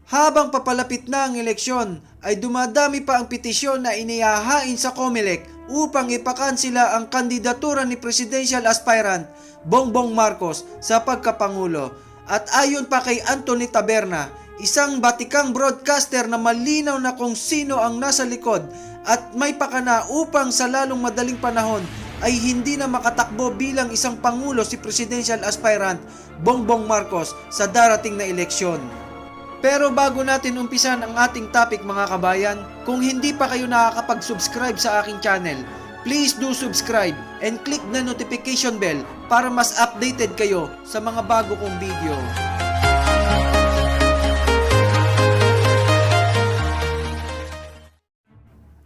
Habang papalapit na ang eleksyon, ay dumadami pa ang petisyon na inihahain sa COMELEC upang ipakansila ang kandidatura ni Presidential Aspirant Bongbong Marcos sa pagkapangulo. At ayon pa kay Anthony Taberna, isang batikang broadcaster na malinaw na kung sino ang nasa likod at may pakana upang sa lalong madaling panahon ay hindi na makatakbo bilang isang pangulo si Presidential Aspirant Bongbong Marcos sa darating na eleksyon. Pero bago natin umpisan ang ating topic mga kabayan, kung hindi pa kayo nakakapag-subscribe sa aking channel, please do subscribe and click the notification bell para mas updated kayo sa mga bago kong video.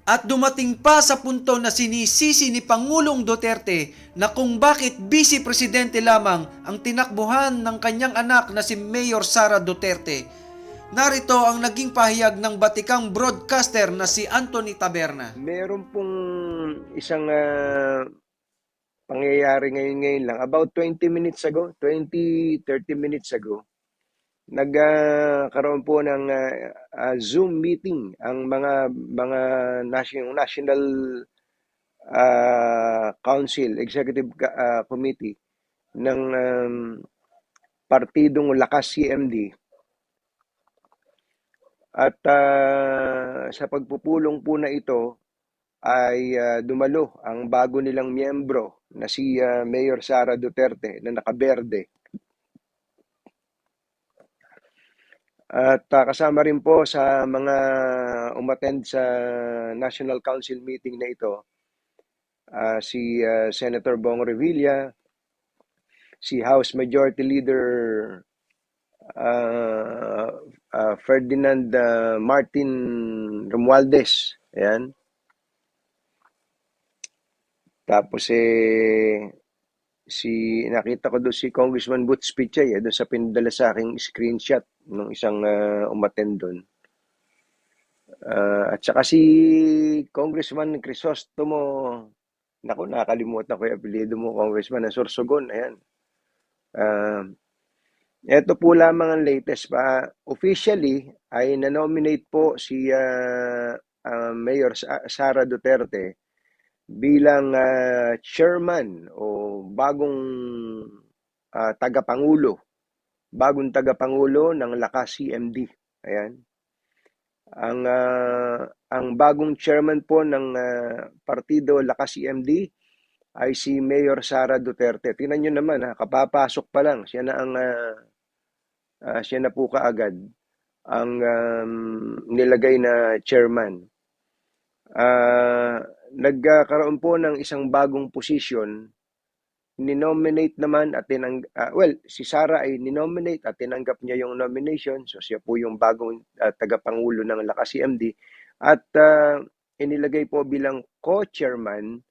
At dumating pa sa punto na sinisisi ni Pangulong Duterte na kung bakit Vice Presidente lamang ang tinakbuhan ng kanyang anak na si Mayor Sara Duterte. Narito ang naging pahayag ng batikang broadcaster na si Anthony Taberna. Meron pong isang pangyayari ngayon lang. About 20 minutes ago, 20-30 minutes ago, nagkaroon po ng Zoom meeting ang mga national council, executive committee ng partidong Lakas CMD. At sa pagpupulong po na ito ay dumalo ang bago nilang miyembro na si Mayor Sara Duterte na nakaberde. At kasama rin po sa mga umattend sa National Council meeting na ito si Senator Bong Revilla, si House Majority Leader Ferdinand Martin Romualdez. Ayan. Tapos nakita ko doon si Congressman Butch Pichay doon sa pinadala sa aking screenshot ng isang umattend doon. At saka si Congressman Crisostomo, naku, nakakalimutan ko yung apelyido mo, Congressman, na Sorsogon. Ayan. Ito po lamang ang latest pa. Officially, ay na-nominate po si Mayor Sara Duterte bilang chairman o bagong tagapangulo ng Lakas CMD. Ayan. Ang bagong chairman po ng partido Lakas CMD ay si Mayor Sara Duterte. Tingnan nyo naman, kapapasok pa lang, siya na po kaagad ang nilagay na chairman. Nagkaroon po ng isang bagong posisyon, ninominate naman at si Sara ay ninominate at tinanggap niya yung nomination. So siya po yung bagong tagapangulo ng Lakas CMD at inilagay po bilang co-chairman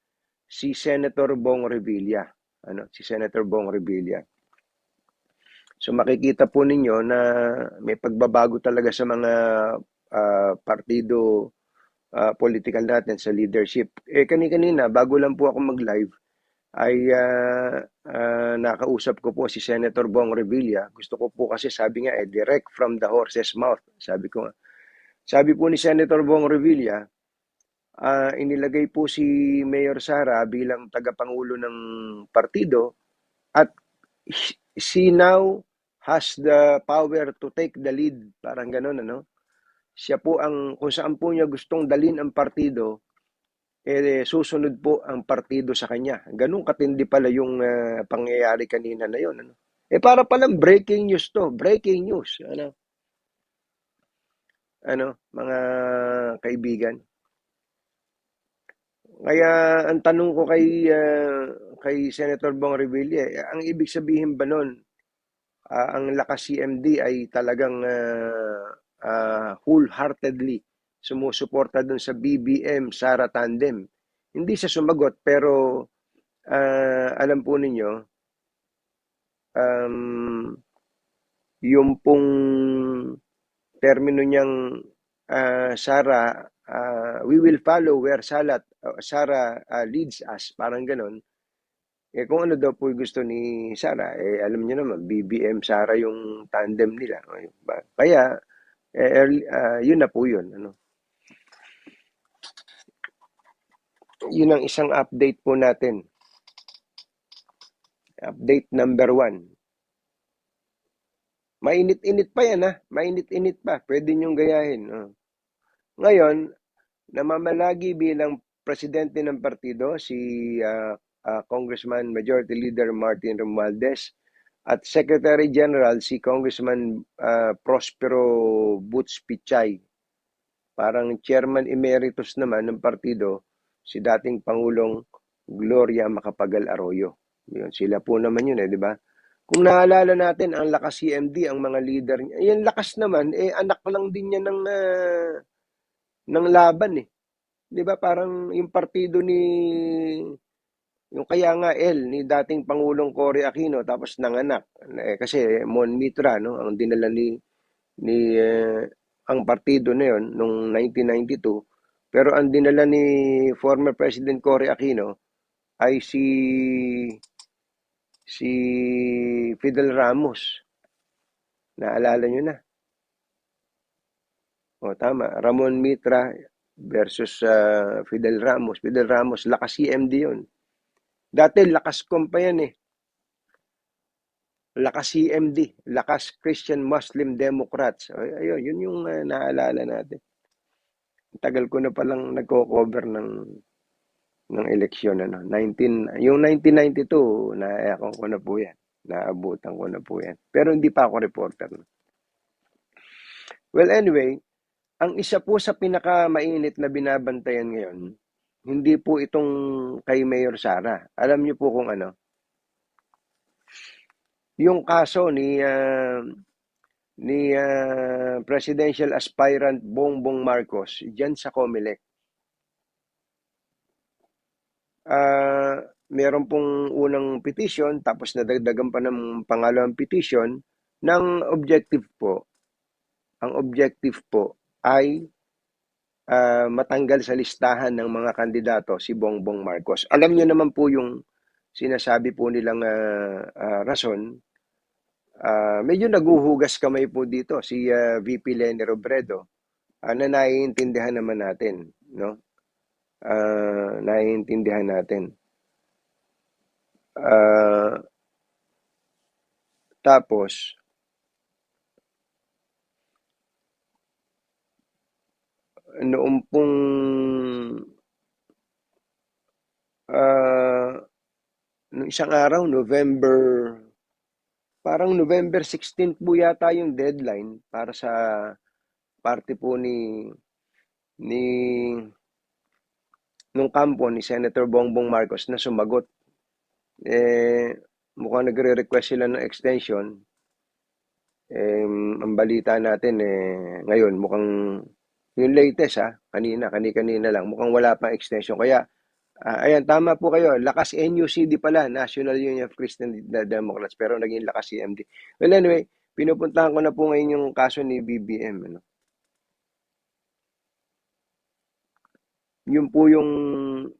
si Senator Bong Revilla. Si Senator Bong Revilla. So makikita po ninyo na may pagbabago talaga sa mga partido political natin sa leadership. Kanina, bago lang po ako mag-live, ay nakausap ko po si Senator Bong Revilla. Gusto ko po kasi sabi nga direct from the horse's mouth. Sabi po ni Senator Bong Revilla, inilagay po si Mayor Sara bilang tagapangulo ng partido at she now has the power to take the lead. Parang ganun, Siya po kung saan po niya gustong dalhin ang partido, susunod po ang partido sa kanya. Ganun katindi pala yung pangyayari kanina na yun. Para palang breaking news to. Breaking news. Mga kaibigan. Kaya ang tanong ko kay Senator Bong Revilla, ang ibig sabihin ba nun, ang Lakas CMD ay talagang wholeheartedly sumusuporta dun sa BBM Sara Tandem. Hindi siya sumagot pero alam po ninyo, yung pong termino niyang Sara, we will follow where Sara leads us, parang ganon. Kung ano daw po gusto ni Sara, alam niyo naman, BBM Sara yung tandem nila. Kaya Yun na po yun. Ano. Yun ang isang update po natin. Update number 1. Mainit-init pa yan, ha? Mainit-init pa. Pwede niyong gayahin. Oh. Ngayon, namamalagi bilang presidente ng partido si Congressman Majority Leader Martin Romualdez at Secretary General si Congressman Prospero Butz Pichay. Parang chairman emeritus naman ng partido si dating Pangulong Gloria Macapagal Arroyo. Yun, sila po naman yun, di ba? Kung naalala natin, ang lakas CMD, ang mga leader niya, yung lakas naman, anak lang din niya ng laban eh. 'Di ba parang yung partido yung kaya nga ni dating Pangulong Cory Aquino tapos nanganak kasi Mon Mitra no ang dinala ni ang partido na yon nung 1992 pero ang dinala ni former President Cory Aquino ay si Fidel Ramos. Naalala nyo na. O tama, Ramon Mitra versus Fidel Ramos. Fidel Ramos, lakas CMD yun. Dati lakas pa yan eh. Lakas CMD, lakas Christian Muslim Democrats. Ayun, yun yung naalala natin. Tagal ko na palang nagko-cover ng eleksyon ano. Yung 1992, naayakon ko na po yan. Naabutan ko na po yan. Pero hindi pa ako reporter. No? Well, anyway, ang isa po sa pinakamainit na binabantayan ngayon, hindi po itong kay Mayor Sara. Alam niyo po kung ano? Yung kaso ni presidential aspirant Bongbong Marcos diyan sa COMELEC. Meron pong unang petition tapos nadagdagan pa ng pangalawang petition ng objective po. Ang objective po ay matanggal sa listahan ng mga kandidato si Bongbong Marcos. Alam niyo naman po yung sinasabi po nilang rason. Medyo naguhugas kamay po dito si VP Leni Robredo na naiintindihan naman natin. No? Naiintindihan natin. Tapos, noong pong nung isang araw, parang November 16 po yata yung deadline para sa party po nung kampo ni Senator Bongbong Marcos na sumagot. Mukhang nagre-request sila ng extension. Ang balita natin ngayon mukhang yung latest kanina lang mukhang wala pang extension kaya ayan tama po kayo lakas NUCD pala National Union of Christian Democrats pero naging lakas CMD. Well anyway, pinupuntahan ko na po ngayon yung kaso ni BBM ano. Yun po yung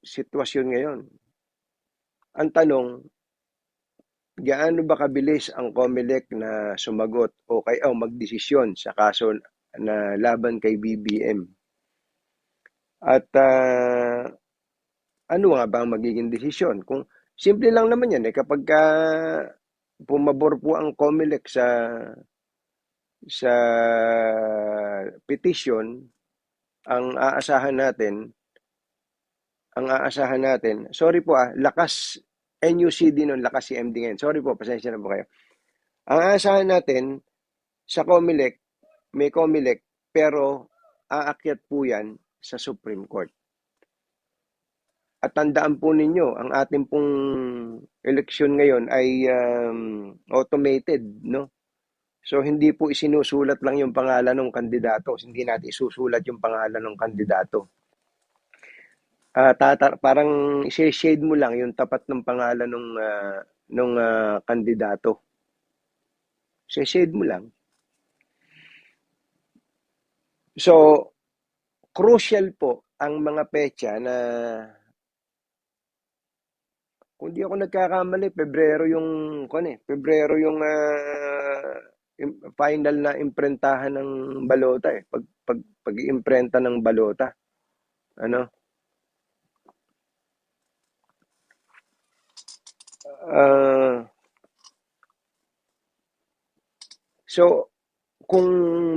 sitwasyon ngayon. Ang tanong, gaano ba kabilis ang COMELEC na sumagot o magdesisyon sa kaso na laban kay BBM? At ano nga ba ang magiging desisyon? Kung simple lang naman yan kapag pumabor po ang COMELEC sa petition, ang aasahan natin, sorry po lakas NUCD nun, lakas CMD ngayon. Sorry po, pasensya na po kayo. Ang aasahan natin sa COMELEC, may COMELEC, pero aakyat po yan sa Supreme Court. At tandaan po ninyo, ang ating pong eleksyon ngayon ay automated, no? So, hindi po isinusulat lang yung pangalan ng kandidato. Hindi natin isusulat yung pangalan ng kandidato. Parang i-shade mo lang yung tapat ng pangalan ng kandidato. I-shade mo lang. So, crucial po ang mga petsa na kung di ako nagkakamali, Pebrero yung final na imprentahan ng balota eh. Pag-imprenta ng balota. Ano? Ah, so, kung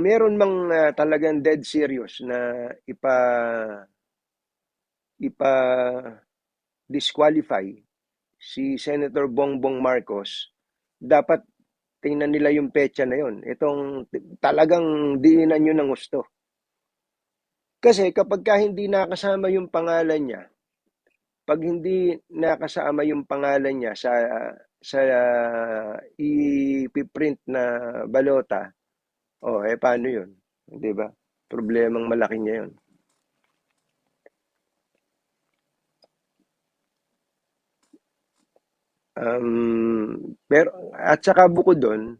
meron mang talagang dead serious na ipa disqualify si Senator Bongbong Marcos, dapat tingnan nila yung petsa na yon. Itong talagang diinan nyo ng gusto. Kasi kapag ka hindi nakasama yung pangalan niya, pag hindi nakasama yung pangalan niya sa ipiprint na balota, paano yun? 'Di ba? Problemang malaki niya yun. Pero at saka bukod doon,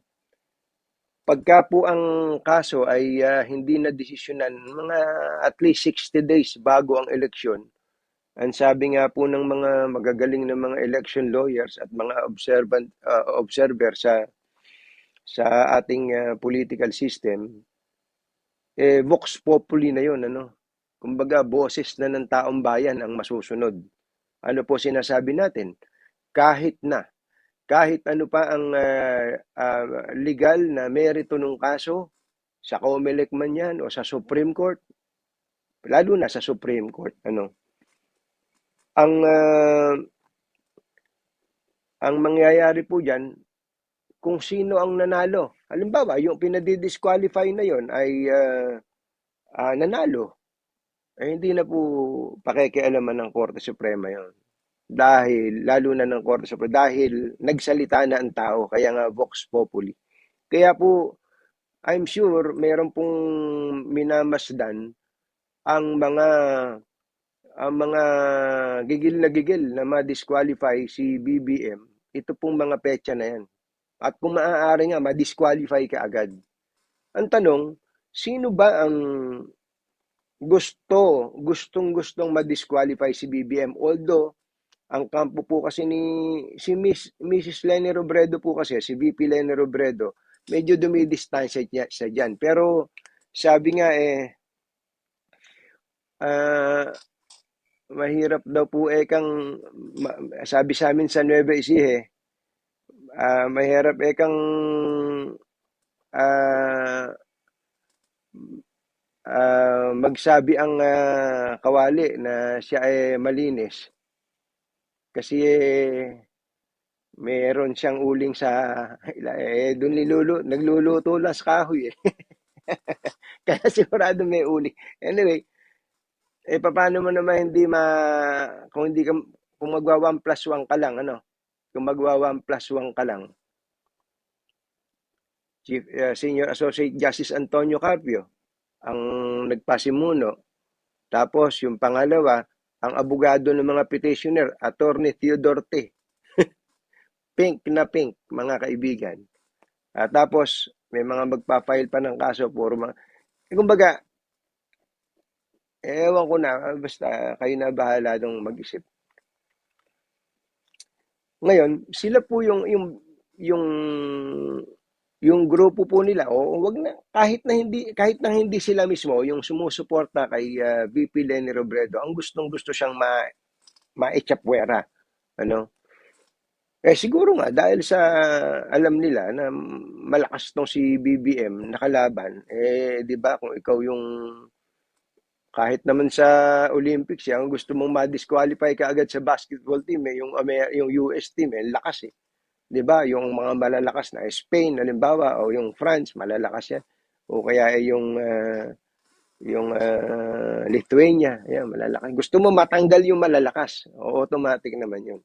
pagka po ang kaso ay hindi na desisyonan mga at least 60 days bago ang eleksyon, ang sabi nga po ng mga magagaling na mga election lawyers at mga observer sa ating political system, vox populi na yon, ano? Kumbaga, boses na ng taong bayan ang masusunod. Ano po sinasabi natin? Kahit ano pa ang legal na merito ng kaso, sa COMELEC man yan o sa Supreme Court, lalo na sa Supreme Court, ano? Ang mangyayari po diyan, kung sino ang nanalo. Halimbawa, yung pinadi-disqualify na yon ay nanalo. Hindi na po pakikialaman ng Korte Suprema yon. Dahil, lalo na ng Korte Suprema, dahil nagsalita na ang tao, kaya nga Vox Populi. Kaya po, I'm sure, meron pong minamasdan ang mga gigil na ma-disqualify si BBM, ito pong mga petsa na yan. At kung maaari nga, ma-disqualify ka agad. Ang tanong, sino ba ang gustong ma-disqualify si BBM? Although, ang kampo po kasi si Mrs. Leni Robredo po kasi, si VP Leni Robredo, medyo dumidistansya siya dyan. Pero, sabi nga mahirap daw po sabi sa amin sa Nueva Ecija, mahirap kang magsabi ang kawali na siya ay malinis. Kasi meron siyang uling doon nagluluto lang sa kahoy Kaya sigurado may uling. Anyway, paano mo naman kung magwa 1 plus 1 ka lang, ano? Kung magwa 1 plus 1 ka lang, Senior Associate Justice Antonio Carpio ang nagpasimuno. Tapos yung pangalawa, ang abogado ng mga petitioner, Attorney Theodore T. Pink na pink, mga kaibigan. Tapos may mga magpa-file pa ng kaso, puro mga kumbaga, ewan ko na, basta kayo na bahala dong mag-isip. Ngayon, sila po yung grupo po nila, wag na kahit na hindi sila mismo yung sumusuporta kay VP Leni Robredo, ang gustong-gusto siyang ma-echapwera, ano? Siguro nga dahil sa alam nila na malakas tong si BBM nakalaban, 'di ba, kung ikaw yung kahit naman sa Olympics, ang gusto mong ma-disqualify ka agad sa basketball team, yung US team, lakas 'Di ba? Yung mga malalakas na Spain, halimbawa, o yung France, malalakas yan. O kaya yung Lithuania, yan, malalakas. Gusto mo matanggal yung malalakas, automatic naman yun.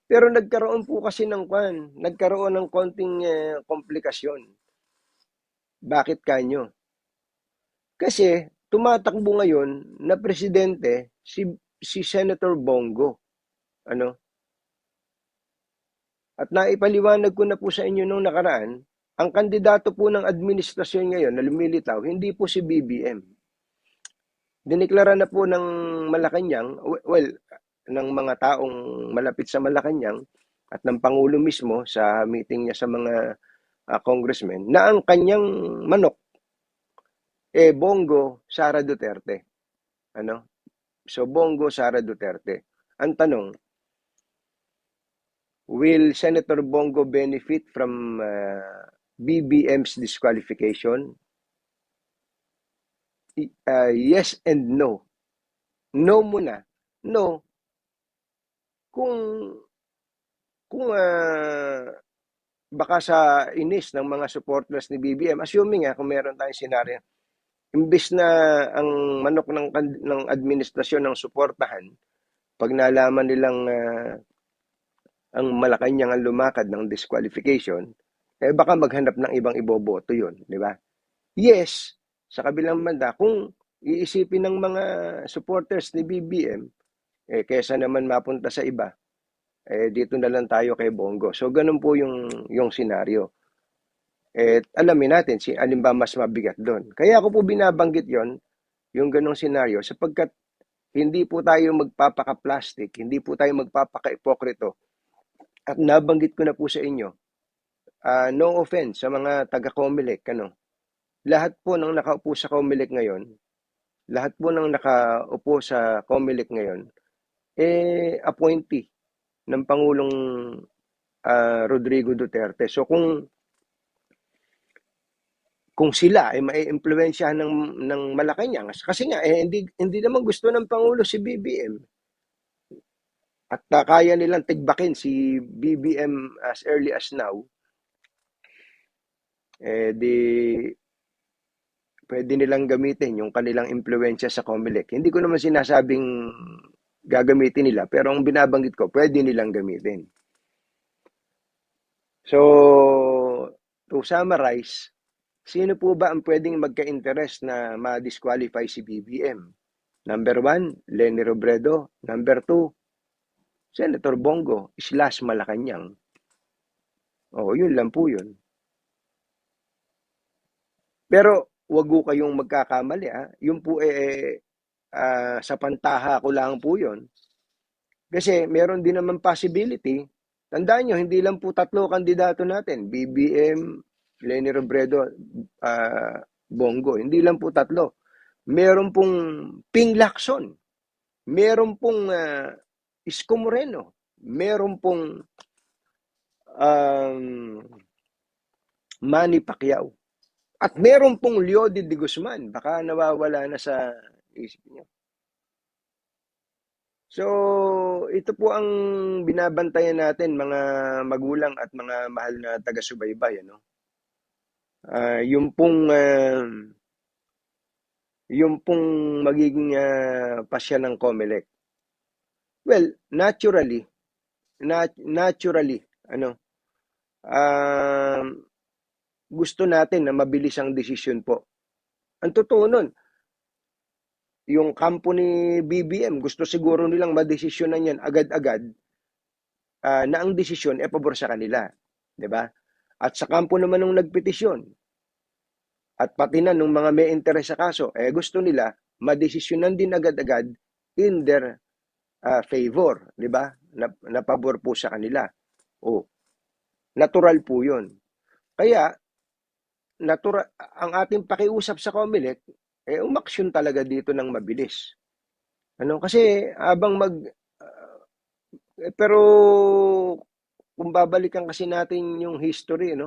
Pero nagkaroon po kasi nagkaroon ng konting komplikasyon. Bakit kanyo? Kasi tumatakbo ngayon na presidente si Senator Bongo. Ano? At naipaliwanag ko na po sa inyo nung nakaraan, ang kandidato po ng administrasyon ngayon na lumilitaw, hindi po si BBM. Diniklara na po ng Malacanang, ng mga taong malapit sa Malacanang at ng Pangulo mismo sa meeting niya sa mga congressman na ang kanyang manok Bongo Sara Duterte. Ano? So Bongo Sara Duterte. Ang tanong, will Senator Bongo benefit from BBM's disqualification? Yes and no. No muna. No. Kung baka sa inis ng mga supporters ni BBM, assuming kung meron tayong senaryo, imbis na ang manok ng administrasyon ng suportahan, pag nalaman nilang ang Malacanang ang lumakad ng disqualification, baka maghanap ng ibang iboboto yun, di ba? Yes, sa kabilang banda, kung iisipin ng mga supporters ni BBM, kesa naman mapunta sa iba, dito na lang tayo kay Bongo. So, ganun po yung senaryo. Alamin natin alin ba mas mabigat doon. Kaya ako po binabanggit yung ganung senaryo, sapagkat hindi po tayo magpapaka-plastic, hindi po tayo magpapaka-ipokrito. At nabanggit ko na po sa inyo, no offense sa mga taga-Comelec, lahat po ng nakaupo sa Comelec ngayon, appointee ng Pangulong Rodrigo Duterte. So kung sila ay maiimpluwensyahan ng Malacanang, kasi nga hindi naman gusto ng Pangulo si BBM. At kaya nilang tigbakin si BBM as early as now, pwede nilang gamitin yung kanilang impluensya sa Comelec. Hindi ko naman sinasabing gagamitin nila, pero ang binabanggit ko, pwede nilang gamitin. So, to summarize, sino po ba ang pwedeng magka-interest na ma-disqualify si BBM? Number 1, Leni Robredo. Number 2, Senator Bongo / Malacanang. Yun lang po yun. Pero wag po kayong magkakamali. Yun po sa pantaha ko lang po yun. Kasi meron din naman possibility. Tandaan nyo, hindi lang po 3 kandidato natin. BBM, Leni Robredo, Bongo. Hindi lang po 3. Meron pong Ping Lacson. Meron pong Isko Moreno. Meron pong Manny Pacquiao. At meron pong Leody de Guzman. Baka nawawala na sa isip niyo. So, ito po ang binabantayan natin, mga magulang at mga mahal na taga-subaybay. Yung pong magiging pasya ng Comelec. Well, naturally, gusto natin na mabilis ang desisyon po. Ang totoo nun, yung kampo ni BBM, gusto siguro nilang madesisyonan yan agad-agad na ang desisyon pabor sa kanila. Diba? At sa kampo naman nung nagpetisyon, at pati na nung mga may interes sa kaso, gusto nila madesisyonan din agad-agad in their favor. Diba? Na pabor po sa kanila. Natural po yun. Kaya, ang ating pakiusap sa Comelec, umaksyon talaga dito ng mabilis. Kasi habang pero kung babalikan kasi natin yung history,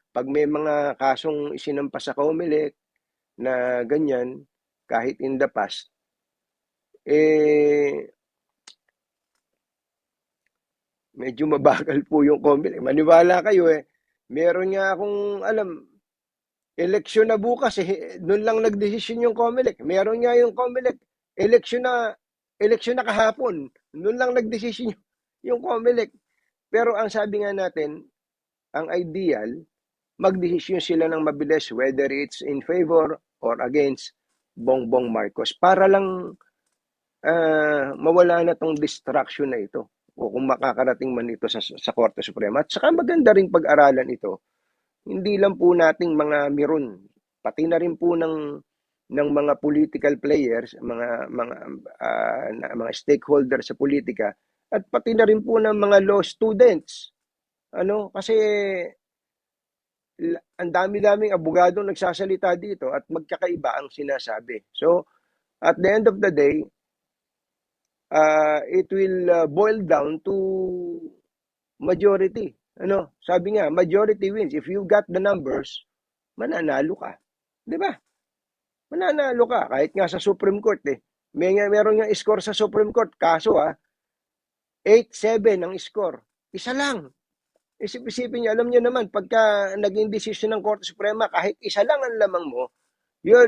pag may mga kasong isinampa sa Comelec na ganyan, kahit in the past, medyo mabagal po yung Comelec. Maniwala kayo meron nga akong alam, eleksyon na bukas doon lang nagdesisyon yung Comelec. Meron nga yung Comelec, eleksyon na kahapon, doon lang nagdesisyon yung Comelec. Pero ang sabi nga natin, ang ideal, magdesisyon sila ng mabilis whether it's in favor or against Bongbong Marcos para lang mawala na tong distraction na ito o kung makakarating man ito sa Korte Suprema. At saka maganda ring pag-aralan ito, hindi lang po nating mga miron, pati na rin po ng mga political players, mga stakeholders sa politika, at pati na rin po ng mga law students. Kasi ang dami-daming abogadong nagsasalita dito at magkakaiba ang sinasabi. So, at the end of the day, it will boil down to majority. Ano, sabi nga, majority wins. If you got the numbers, mananalo ka. 'Di ba? Mananalo ka kahit nga sa Supreme Court eh. Meron nga score sa Supreme Court, kaso 8-7 ang score. Isa lang. Isip-isipin niyo, alam niyo naman, pagka naging decision ng Korte Suprema, kahit isa lang ang lamang mo,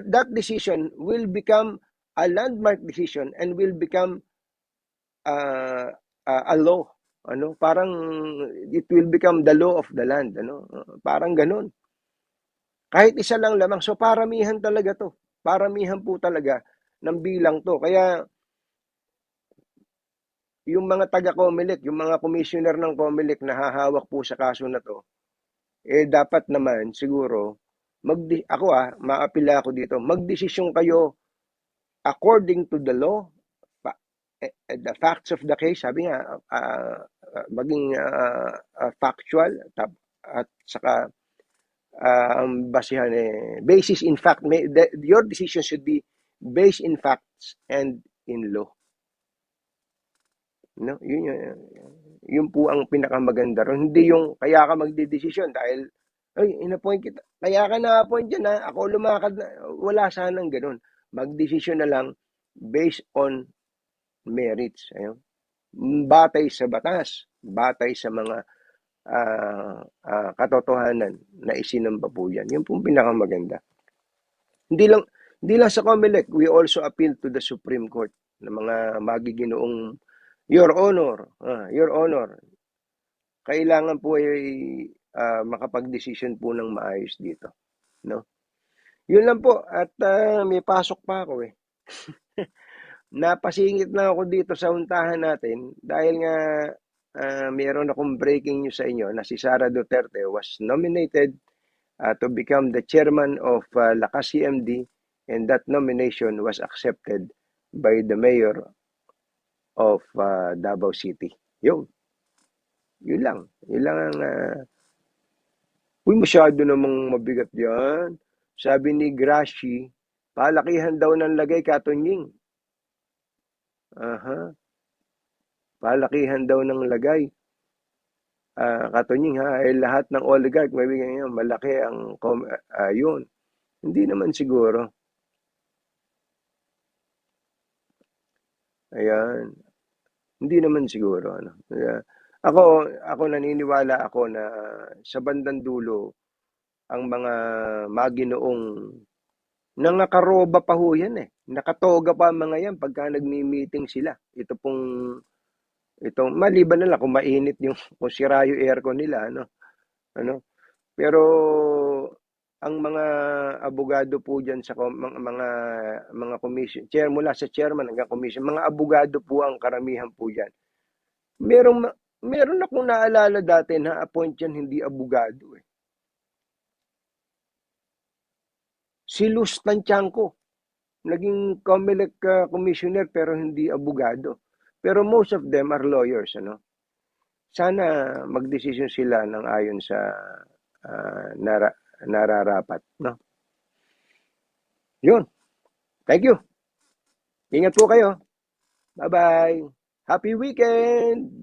that decision will become a landmark decision and will become a law. Ano, parang it will become the law of the land. Ano, parang ganun. Kahit isa lang lamang. So paramihan talaga to. Paramihan po talaga ng bilang to. Kaya yung mga taga-COMELEC, yung mga commissioner ng COMELEC na hahawak po sa kaso na to, dapat naman siguro, maapila ako dito, magdesisyon kayo according to the law, the facts of the case, sabi nga, maging factual, at saka basihan basis in fact, your decision should be based in facts and in law. No, yun po ang pinakamaganda ron. Hindi yung kaya ka magdedesisyon dahil in-appoint kita. Kaya ka na-appoint dyan ako lumakad na. Wala sanang ganun. Magdesisyon na lang based on merits. Ayun. Batay sa batas, batay sa mga katotohanan na isinamba po yan. Yun po ang pinakamaganda. Hindi lang sa COMELEC, we also appeal to the Supreme Court ng mga magiginoong Your Honor, kailangan po ay makapag-desisyon po ng maayos dito. No? Yun lang po. At may pasok pa ako eh. Napasingit na ako dito sa untahan natin dahil nga mayroon akong breaking news sa inyo na si Sara Duterte was nominated to become the chairman of Lakas CMD, and that nomination was accepted by the mayor of Davao City. Yun lang. Yun lang ang masyado namang mabigat yan. Sabi ni Gracie, palakihan daw ng lagay Katunying. Palakihan daw ng lagay. Katunying lahat ng oligarch may malaki ang yun. Hindi naman siguro. Ayan. Hindi naman siguro. Ako naniniwala ako na sa bandang dulo, ang mga maginoong nangakaroba pa ho yan eh. Nakatoga pa mga yan pagka nagmi-meeting sila. Itong maliban na lang kung mainit kung sira yung aircon nila. Ano? Pero ang mga abogado po dyan sa mga commission, mula sa chairman hanggang commission, mga abogado po ang karamihan po dyan. Meron akong naalala dati na appoint yan hindi abogado eh. Si Luz Tanchanco, naging COMELEC commissioner pero hindi abogado. Pero most of them are lawyers, ano? Sana magdesisyon sila ng ayon sa nararapat, no? Yun. Thank you. Ingat po kayo. Bye-bye. Happy weekend!